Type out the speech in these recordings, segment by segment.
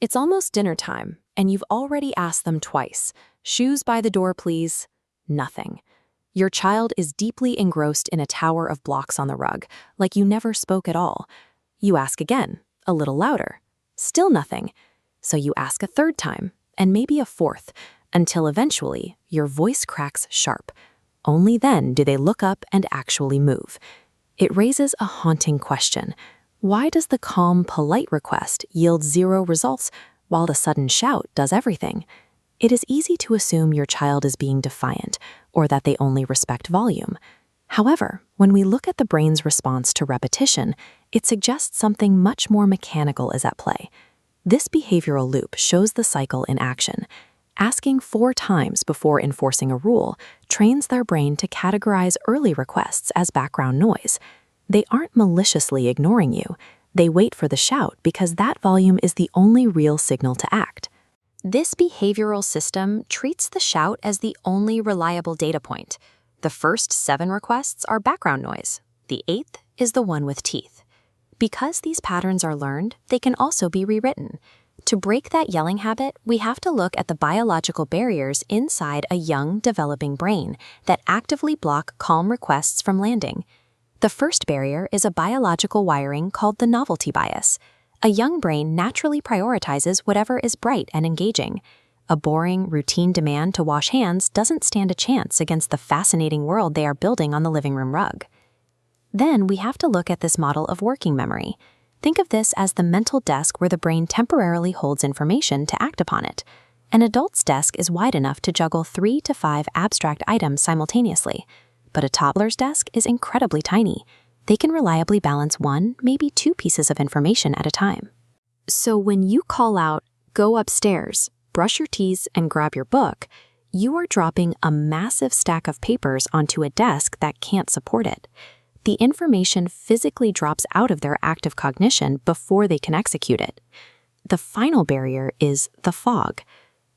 It's almost dinner time, and you've already asked them twice. Shoes by the door, please. Nothing. Your child is deeply engrossed in a tower of blocks on the rug, like you never spoke at all. You ask again, a little louder. Still nothing. So you ask a third time, and maybe a fourth, until eventually your voice cracks sharp. Only then do they look up and actually move. It raises a haunting question. Why does the calm, polite request yield zero results while the sudden shout does everything? It is easy to assume your child is being defiant or that they only respect volume. However, when we look at the brain's response to repetition, it suggests something much more mechanical is at play. This behavioral loop shows the cycle in action. Asking 4 times before enforcing a rule trains their brain to categorize early requests as background noise. They aren't maliciously ignoring you. They wait for the shout because that volume is the only real signal to act. This behavioral system treats the shout as the only reliable data point. The first 7 requests are background noise. The 8th is the one with teeth. Because these patterns are learned, they can also be rewritten. To break that yelling habit, we have to look at the biological barriers inside a young, developing brain that actively block calm requests from landing. The first barrier is a biological wiring called the novelty bias. A young brain naturally prioritizes whatever is bright and engaging. A boring, routine demand to wash hands doesn't stand a chance against the fascinating world they are building on the living room rug. Then we have to look at this model of working memory. Think of this as the mental desk where the brain temporarily holds information to act upon it. An adult's desk is wide enough to juggle 3 to 5 abstract items simultaneously. But a toddler's desk is incredibly tiny. They can reliably balance 1, maybe 2 pieces of information at a time. So when you call out, "Go upstairs, brush your teeth, and grab your book," you are dropping a massive stack of papers onto a desk that can't support it. The information physically drops out of their active cognition before they can execute it. The final barrier is the fog.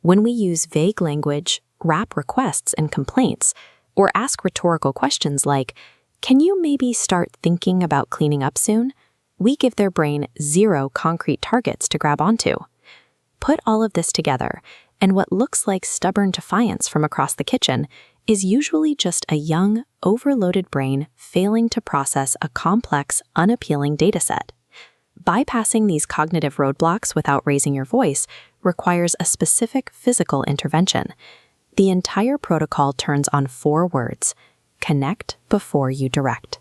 When we use vague language, wrap requests and complaints, or ask rhetorical questions like, "Can you maybe start thinking about cleaning up soon?" we give their brain 0 concrete targets to grab onto. Put all of this together, and what looks like stubborn defiance from across the kitchen is usually just a young, overloaded brain failing to process a complex, unappealing dataset. Bypassing these cognitive roadblocks without raising your voice requires a specific physical intervention. The entire protocol turns on 4 words: connect before you direct.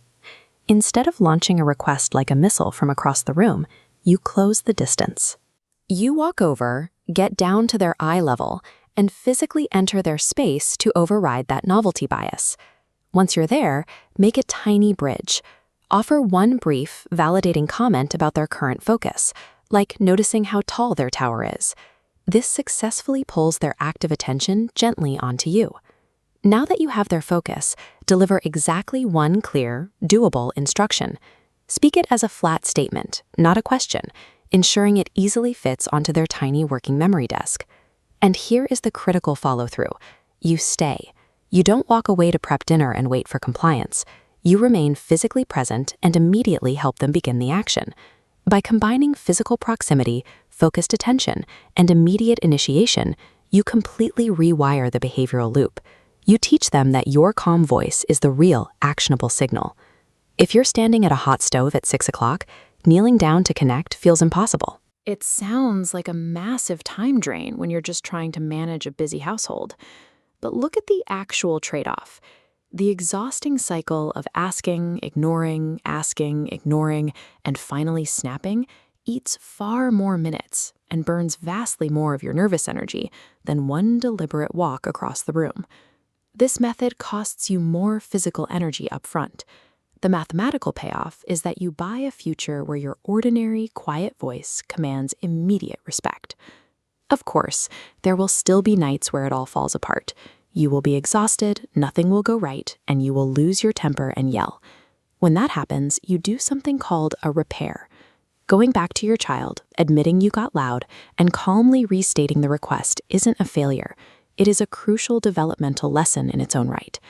Instead of launching a request like a missile from across the room, you close the distance. You walk over, get down to their eye level, and physically enter their space to override that novelty bias. Once you're there, make a tiny bridge. Offer one brief, validating comment about their current focus, like noticing how tall their tower is. This successfully pulls their active attention gently onto you. Now that you have their focus, deliver exactly one clear, doable instruction. Speak it as a flat statement, not a question, ensuring it easily fits onto their tiny working memory desk. And here is the critical follow-through. You stay. You don't walk away to prep dinner and wait for compliance. You remain physically present and immediately help them begin the action. By combining physical proximity, focused attention, and immediate initiation, you completely rewire the behavioral loop. You teach them that your calm voice is the real, actionable signal. If you're standing at a hot stove at 6 o'clock, kneeling down to connect feels impossible. It sounds like a massive time drain when you're just trying to manage a busy household. But look at the actual trade-off. The exhausting cycle of asking, ignoring, and finally snapping eats far more minutes and burns vastly more of your nervous energy than one deliberate walk across the room. This method costs you more physical energy up front. The mathematical payoff is that you buy a future where your ordinary, quiet voice commands immediate respect. Of course, there will still be nights where it all falls apart. You will be exhausted, nothing will go right, and you will lose your temper and yell. When that happens, you do something called a repair. Going back to your child, admitting you got loud, and calmly restating the request isn't a failure. It is a crucial developmental lesson in its own right.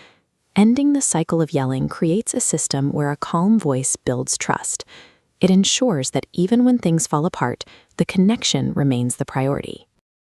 Ending the cycle of yelling creates a system where a calm voice builds trust. It ensures that even when things fall apart, the connection remains the priority.